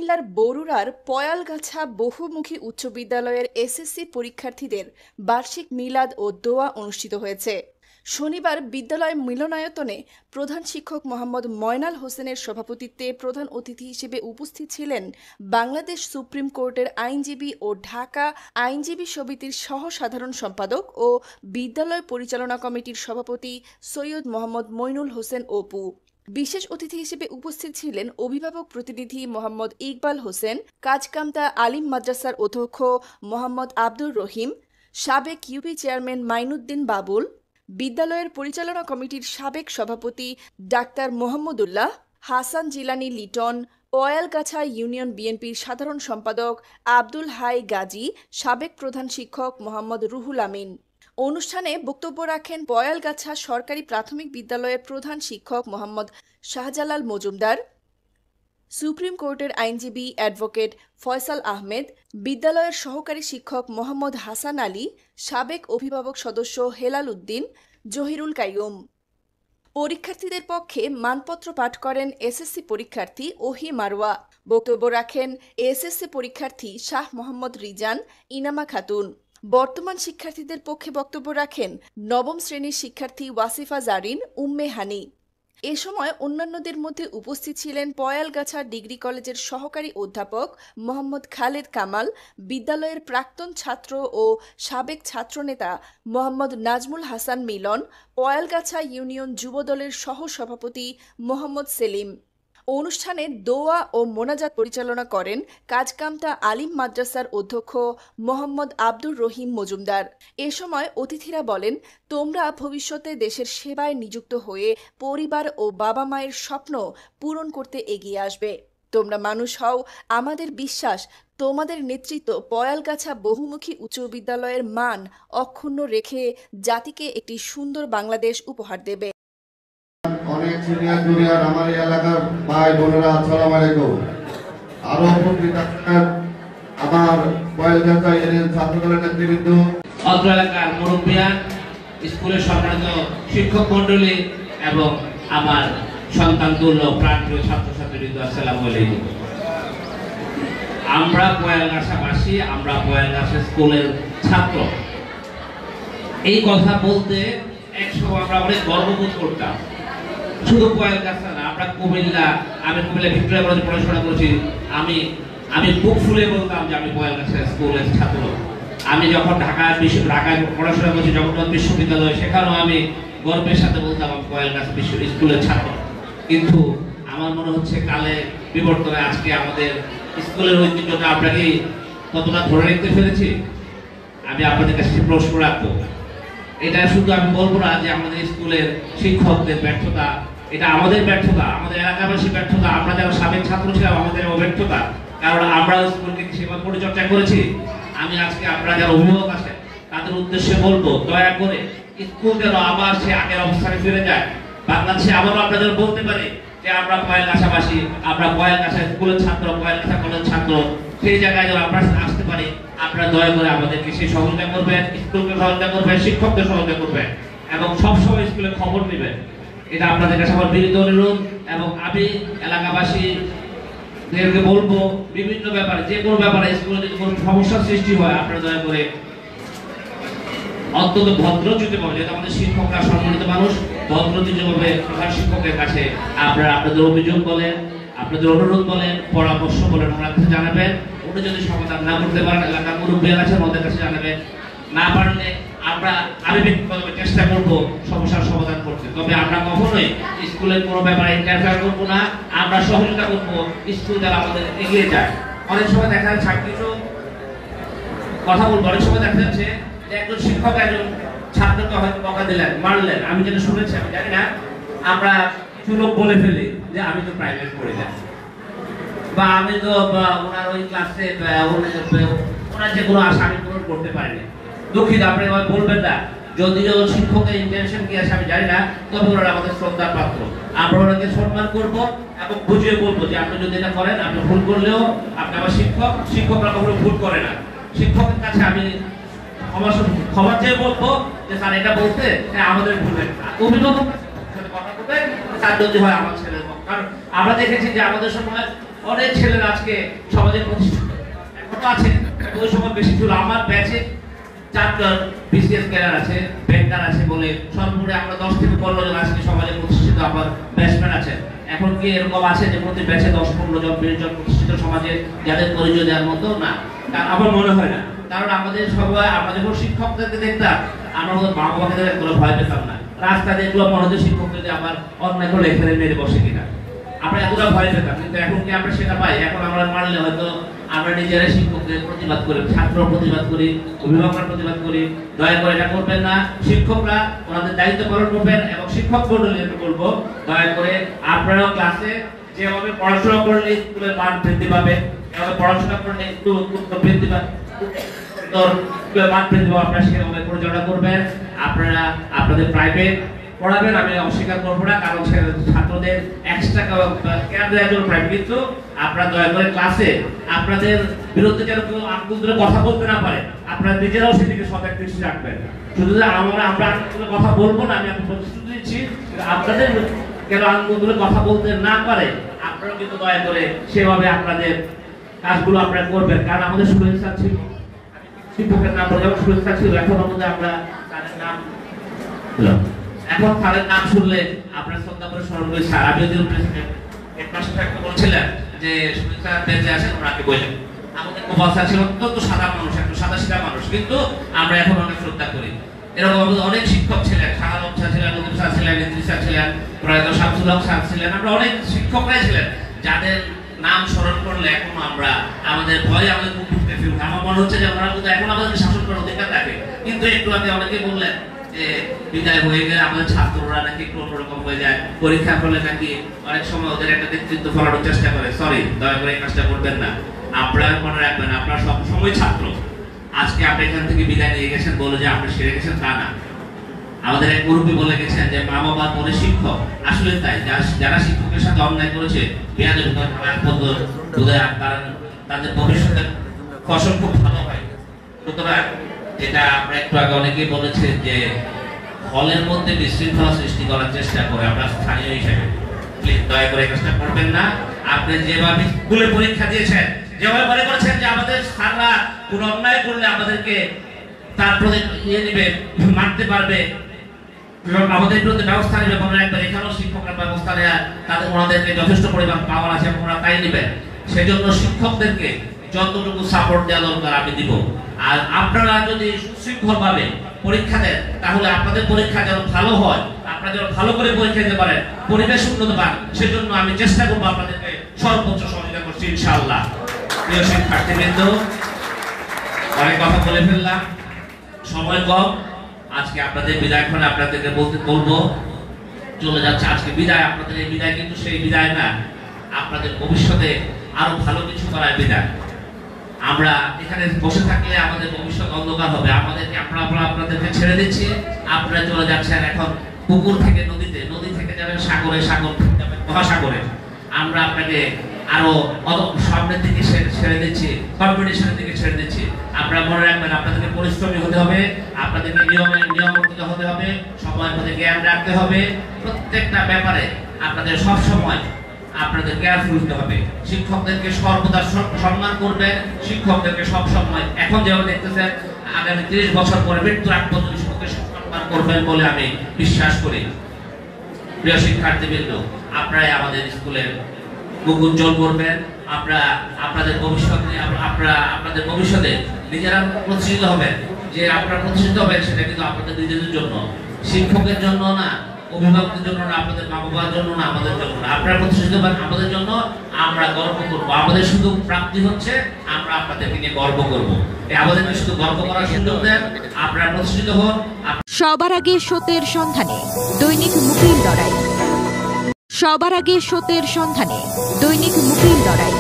কুমিল্লার বরুড়ার পয়ালগাছা বহুমুখী উচ্চ বিদ্যালয়ের এসএসসি পরীক্ষার্থীদের বার্ষিক মিলাদ ও দোয়া অনুষ্ঠিত হয়েছে। শনিবার বিদ্যালয় মিলনায়তনে প্রধান শিক্ষক মোহাম্মদ ময়নাল হোসেনের সভাপতিত্বে প্রধান অতিথি হিসেবে উপস্থিত ছিলেন বাংলাদেশ সুপ্রিম কোর্টের আইনজীবী ও ঢাকা আইনজীবী সমিতির সহ সাধারণ সম্পাদক ও বিদ্যালয় পরিচালনা কমিটির সভাপতি সৈয়দ মোহাম্মদ মইনুল হোসেন অপু। বিশেষ অতিথি হিসেবে উপস্থিত ছিলেন অভিভাবক প্রতিনিধি মোহাম্মদ ইকবাল হোসেন, কাজকামতা আলিম মাদ্রাসার অধ্যক্ষ মোহাম্মদ আব্দুর রহিম, সাবেক ইউপি চেয়ারম্যান মাইনুদ্দিন বাবুল, বিদ্যালয়ের পরিচালনা কমিটির সাবেক সভাপতি ডাক্তার মোহাম্মদুল্লাহ, হাসান জিলানি লিটন, পয়ালগাছা ইউনিয়ন বিএনপির সাধারণ সম্পাদক আব্দুল হাই গাজী, সাবেক প্রধান শিক্ষক মোহাম্মদ রুহুল আমিন। অনুষ্ঠানে বক্তব্য রাখেন পয়ালগাছা সরকারি প্রাথমিক বিদ্যালয়ের প্রধান শিক্ষক মোহাম্মদ শাহজালাল মজুমদার, সুপ্রিম কোর্টের আইনজীবী অ্যাডভোকেট ফয়সাল আহমেদ, বিদ্যালয়ের সহকারী শিক্ষক মোহাম্মদ হাসান আলী, সাবেক অভিভাবক সদস্য হেলাল উদ্দিন, জহিরুল কাইয়ুম। পরীক্ষার্থীদের পক্ষে মানপত্র পাঠ করেন এসএসসি পরীক্ষার্থী ওহি মারওয়া। বক্তব্য রাখেন এসএসসি পরীক্ষার্থী শাহ মোহাম্মদ রিজান, ইনামা খাতুন। বর্তমান শিক্ষার্থীদের পক্ষে বক্তব্য রাখেন নবম শ্রেণীর শিক্ষার্থী ওয়াসিফা জারিন, উম্মে হানি। এ সময় অন্যান্যদের মধ্যে উপস্থিত ছিলেন পয়ালগাছা ডিগ্রি কলেজের সহকারী অধ্যাপক মোহাম্মদ খালেদ কামাল, বিদ্যালয়ের প্রাক্তন ছাত্র ও সাবেক ছাত্রনেতা মোহাম্মদ নাজমুল হাসান মিলন, পয়ালগাছা ইউনিয়ন যুবদলের সহ সভাপতি মোহাম্মদ সেলিম। অনুষ্ঠানে দোয়া ও মোনাজাত পরিচালনা করেন কাজকামতা আলিম মাদ্রাসার অধ্যক্ষ মোহাম্মদ আব্দুর রহিম মজুমদার। এ সময় অতিথিরা বলেন, তোমরা ভবিষ্যতে দেশের সেবায় নিযুক্ত হয়ে পরিবার ও বাবা মায়ের স্বপ্ন পূরণ করতে এগিয়ে আসবে। তোমরা মানুষ হও, আমাদের বিশ্বাস তোমাদের নেতৃত্ব পয়ালগাছা বহুমুখী উচ্চ বিদ্যালয়ের মান অক্ষুণ্ণ রেখে জাতিকে একটি সুন্দর বাংলাদেশ উপহার দেবে। অনেক সিনিয়র জুনিয়র আমার এলাকার ভাই বোনেরা, আসসালামু আলাইকুম। আরো উপস্থিত আছেন আমার পয়ালগাছা ইউনিয়ন ছাত্রদলের নেতৃবৃন্দ, অত্র এলাকার মুরব্বিয়ান, স্কুলের সম্মানিত শিক্ষক মন্ডলী এবং আমার সন্তান তুল্য প্রাণপ্রিয় ছাত্রছাত্রীবৃন্দ, আসসালামু আলাইকুম। আমরা পয়ালগাছাবাসী, আমরা পয়ালগাছা স্কুলের ছাত্র। এই কথা বলতে একসময় আমরা অনেক গর্ববোধ করতাম। শুধু পয়ালগাছা না, আমরা কুমিল্লা, আমি কুমিল্লা ভিক্টোরিয়া কলেজে পড়াশোনা করেছি। আমি বুক ফুলে বলতাম যে আমি পয়ালগাছা স্কুলের ছাত্র। আমি যখন ঢাকায় পড়াশোনা করছি জগন্নাথ বিশ্ববিদ্যালয়, সেখানেও আমি গর্বের সাথে বলতাম আমি পয়ালগাছা স্কুলের ছাত্র। কিন্তু আমার মনে হচ্ছে কালে বিবর্তনে আজকে আমাদের স্কুলের ঐতিহ্যটা আমরা কি কতটা ধরে রাখতে পেরেছি? আমি আপনাদের কাছে প্রশ্ন রাখবো। এটা শুধু আমি বলবো না যে আমাদের স্কুলের শিক্ষকদের ব্যর্থতা, এটা আমাদের ব্যর্থতা, আমাদের এলাকাবাসীর ব্যর্থতা, আমরা যারা সাবেক ছাত্র ছিলাম আমাদের ব্যর্থতা, কারণ আমরা স্কুলকে সেবা পরিচর্যা করেছি। আমি আজকে আপনারা যারা অভিভাবক আছেন তাদের উদ্দেশ্যে বলবো, দয়া করে স্কুল যেন আবার সে আগের অবস্থানে ফিরে যায়। বাংলাদেশে আবারও আমরা যেন বলতে পারি যে আমরা পয়ালগাছাবাসী, আমরা পয়ালগাছা স্কুলের ছাত্র, পয়ালগাছা কলেজের ছাত্র, সেই জায়গায় যেন আমরা আসতে পারি। আপনারা দয়া করে আমাদেরকে সেই সহযোগিতা করবেন, স্কুলকে সহযোগিতা করবেন, শিক্ষকদের সহযোগিতা করবেন এবং সবসময় স্কুলে খবর নেবেন। এটা আপনাদের কাছে আমার বিনীত অনুরোধ। এবং আমি এলাকাবাসীদেরকে বলবো, বিভিন্ন ব্যাপারে, যে কোনো ব্যাপারে স্কুলে যদি কোনো সমস্যার সৃষ্টি হয়, আপনারা দয়া করে অত্যন্ত ভদ্রচিত্তভাবে, যেহেতু আমাদের শিক্ষকরা সম্মানিত মানুষ, ভদ্রচিত্তভাবে প্রধান শিক্ষকের কাছে আপনারা আপনাদের অভিযোগ বলেন, আপনাদের অনুরোধ বলেন, পরামর্শ বলেন, ওনার কাছে জানাবেন। উনি যদি সমাধান না করতে পারেন, এলাকার মুরব্বিয়ান আছেন ওদের কাছে জানাবেন। না পারলে আমি ব্যক্তিগতভাবে চেষ্টা করবো সমস্যার সমাধান করতে। তবে আমরা কখনোই স্কুলের কোনো ব্যাপারে ইন্টারফেয়ার করবো না, আমরা সহযোগিতা করবো স্কুল দ্বারা আমাদের এগিয়ে যায়। অনেক সময় দেখা যাচ্ছে, কিছু কথা বলবো, অনেক সময় দেখা যাচ্ছে যে একজন শিক্ষক একজন ছাত্রকে হয়তো বকা দিলেন, মারলেন, আমি যেটা শুনেছি আমি জানি না, আমরা কিছু লোক বলে ফেলি যে আমি তো প্রাইভেট পড়ে যাই, বা আমি তো ওনার ওই ক্লাসে ওনার যে কোনো আশা আমি পূরণ করতে পারিনি। দুঃখিত, আপনি আমায় বলবেন না। যদি যখন শিক্ষকের ইন্টেনশন কি আছে আমি জানি না, তবে ওনারা আমাদের শ্রদ্ধার পাত্র। আমরা ওনাকে সম্মান করবো এবং বুঝিয়ে বলবো যে আপনি যদি এটা করেন, আপনি ভুল করলেও আপনি আমার শিক্ষক, শিক্ষকরা কখনো ভুল করে না। শিক্ষকের কাছে আমি ক্ষমা চেয়ে বলবো যে স্যার এটা বলতে আমাদের ভুল হয়। অভিভাবক সাথে কথা বলতে, স্যার যদি হয় আমার ছেলে, কারণ আমরা দেখেছি যে আমাদের সময় অনেক ছেলেরা আজকে সমাজে প্রতিষ্ঠিত এখনো আছে, ওই সময় বেশি ছিল। আমার ব্যাচে 4জন বিসিএস ক্যাডার আছে, ব্যাংকার আছে বলে সর্বোপরি আমরা 10 থেকে 15 জন আজকে সমাজে প্রতিষ্ঠিত আমার ব্যাচম্যান আছে। এখন কি এরকম আছে যে প্রতি ব্যাচে 10-15 জন 20 জন প্রতিষ্ঠিত সমাজে যাদের পরিচয় দেওয়ার মতো না? আমার মনে হয় না। কারণ আমাদের সবাই, আমরা যখন শিক্ষকদেরকে দেখতাম, আমরা আমাদের মা বাবাকে কোনো ভয় পেতাম না। রাস্তা দেখলো মনে হতো শিক্ষক যদি আবার অন্যায় করে এখানে মেরে বসে কিনা, আমরা এতটা ভয় পেতাম। কিন্তু এখন কি আমরা সেটা পাই? এখন আমরা মারলে হয়তো আমরা নিজেরা শিক্ষকদের প্রতিবাদ করি, ছাত্র প্রতিবাদ করি, অভিভাবকরা প্রতিবাদ করি। দয়া করে এটা করবেন না। শিক্ষকরা ওনাদের দায়িত্ব পালন করবেন এবং শিক্ষক মন্ডলীকে বলবো দয়া করে আপনারাও ক্লাসে যেভাবে পড়াশোনা করলে স্কুলের মান বৃদ্ধি পাবে, এভাবে পড়াশোনা করলে একটু বৃদ্ধি পাবে, মান বৃদ্ধি পাবে, আপনারা সেভাবে পরিচালনা করবেন। আপনারা আপনাদের প্রাইভেট পড়াবেন, আমি অস্বীকার করবো না, কারণ ছাত্রদের এক্সট্রা কেয়ার দেওয়ার জন্য প্রাইভেট। কিন্তু আপনারা দয়া করে ক্লাসে আপনাদের বিরুদ্ধে যেন কেউ আঙ্গুল ধরে কথা বলতে না পারে, আপনারা নিজেরাও সেদিকে সজাগ দৃষ্টি রাখবেন। শুধু যে আমরা আঙ্গুল কথা বলবো না, আমি প্রতিশ্রুতি দিচ্ছি, আপনাদের কেন আঙ্গুল ধরে কথা বলতে না পারে আপনারা কিন্তু দয়া করে সেভাবে আপনাদের কাজগুলো আপনারা করবেন। কারণ আমাদের শুভেচ্ছা ছিল, শিক্ষকের নাম যেমন শুভেচ্ছা ছিল, এখন আমাদের আমরা তাদের নাম এখন তাদের নাম শুনলে আপনার শ্রদ্ধা করে স্মরণ করি। স্যার আমি যদি হেডমাস্টার বলছিলেন যে শুভেচ্ছা বেঁচে আসেন ওনাকে বললেন, আমাদের গোপাল স্যার ছিল অত্যন্ত সাদা মানুষ, একটু সাদা সিধা মানুষ, কিন্তু আমরা এখন অনেক শ্রদ্ধা করি। এরকম আমাদের অনেক শিক্ষক ছিলেন, শাহালম স্যার ছিলেন, নদীম স্যার ছিলেন, ইদ্রিস স্যার ছিলেন, প্রয়াত শামসুল হক স্যার ছিলেন, আমরা অনেক শিক্ষকরাই ছিলেন যাদের নাম স্মরণ করলে এখন আমরা আমাদের ভয় আমাদের মুখ ফুটে ফিরবে। আমার মনে হচ্ছে যে ওনারা কিন্তু এখন আমাদের শাসন করার অধিকার থাকে। কিন্তু একটু আগে অনেকে বললেন যে বিদায় হয়ে গেলে আমাদের ছাত্ররা নাকি একটু অন্যরকম হয়ে যায়, পরীক্ষা ফলে নাকি অনেক সময় ওদের একটা নেতৃত্ব ফলানোর চেষ্টা করে। সরি, দয়া করে এই কাজটা করবেন না। আপনারা মনে রাখবেন আপনারা সবসময় ছাত্র। আজকে আপনি এখান থেকে বিদায় নিয়ে গেছেন বলে যে আপনি সেরে গেছেন তা না। আমাদের এক মুরব্বী বলে গেছেন যে মা বাবার পরে শিক্ষক। আসলে তাই, যারা শিক্ষকের সাথে অন্যায় করেছে তাদের ভবিষ্যতের ফসল খুব ভালো হয়। সুতরাং যেটা আমরা একটু আগে অনেকেই বলেছে যে হলের মধ্যে বিশৃঙ্খলা সৃষ্টি করার চেষ্টা করে, আমরা স্থানীয় হিসেবে প্লিজ দয়া করে কাজটা করবেন না। আপনি যেভাবে স্কুলে পরীক্ষা দিয়েছেন, যেভাবে মনে করছেন যে আমাদের স্যাররা কোনো অন্যায় করলে আমাদেরকে তার প্রতি নেবে, মানতে পারবে এবং আমাদের বিরুদ্ধে ব্যবস্থা নেবে, মনে রাখবেন এখানেও শিক্ষকরা ব্যবস্থা নেয়, তাদের ওনাদেরকে যথেষ্ট পরিমাণ পাওয়ার আছে, ওনারা তাই নেবেন। সেজন্য শিক্ষকদেরকে যতটুকু সাপোর্ট দেওয়া দরকার আমি দিব। আর আপনারা যদি সুশৃঙ্খলভাবে পরীক্ষা দেন তাহলে আপনাদের পরীক্ষা যেন ভালো হয়, আপনারা যেন ভালো করে পরীক্ষা দিতে পারেন, পরিবেশ উন্নত পান, সেজন্য আমি চেষ্টা করবো আপনাদেরকে সর্বোচ্চ সহযোগিতা করছি ইনশাআল্লাহ। প্রিয় শিক্ষার্থীবৃন্দ, অনেক কথা বলে ফেললাম, সময় কম। আজকে আপনাদের বিদায় ক্ষণে আপনাদেরকে বলবো চলে যাচ্ছে আজকে বিদায়। আপনাদের এই বিদায় কিন্তু সেই বিদায় না, আপনাদের ভবিষ্যতে আরো ভালো কিছু করার বিদায়। আমরা এখানে বসে থাকলে আমাদের ভবিষ্যৎ অন্ধকার হবে। আমাদেরকে আপনাদেরকে ছেড়ে দিচ্ছি, আপনারা চলে যাচ্ছেন এখন পুকুর থেকে নদীতে, নদী থেকে যাবেন সাগরে, সাগর থেকে যাবেন মহাসাগরে। আমরা আপনাকে আরো সামনের দিকে ছেড়ে দিচ্ছি, কম্পিটিশনের দিকে ছেড়ে দিচ্ছি। আপনারা মনে রাখবেন আপনাদেরকে পরিশ্রমী হতে হবে, আপনাদেরকে নিয়মবর্তিত হতে হবে, সময়ের মধ্যে জ্ঞান রাখতে হবে, প্রত্যেকটা ব্যাপারে আপনাদের সব সময় আপনাদের কেয়ারফুল হতে হবে। শিক্ষকদেরকে সর্বদা সম্মান করবেন, শিক্ষকদেরকে সব সময় এখন যেভাবে দেখতেছেন আগামী 30 বছর পরে মৃত্যুর আগ পর্যন্ত শিক্ষককে সম্মান করবেন বলে আমি বিশ্বাস করি। প্রিয় শিক্ষার্থীবৃন্দ, আপনারাই আমাদের স্কুলের মুখ উজ্জ্বল করবেন। আপনারা আপনাদের ভবিষ্যতে নিজেরা প্রতিষ্ঠিত হবেন। যে আপনারা প্রতিষ্ঠিত হবেন সেটা কিন্তু আপনাদের নিজেদের জন্য, শিক্ষকের জন্য না, অভিভাবকদের জন্য না, আপনাদের মা বাবার জন্য না, আমাদের জন্য না। আপনারা প্রতিষ্ঠিত হবেন আমাদের জন্য, আমরা গর্ব করবো। আমাদের শুধু প্রাপ্তি হচ্ছে আমরা আপনাদেরকে নিয়ে গর্ব করবো। আমাদেরকে শুধু গর্ব করার সুযোগ দেন, আপনারা প্রতিষ্ঠিত হন। সবার আগে সত্যের সন্ধানে দৈনিক মুকিল লড়াই। সবার আগে সত্যের সন্ধানে দৈনিক মুকিল লড়াই।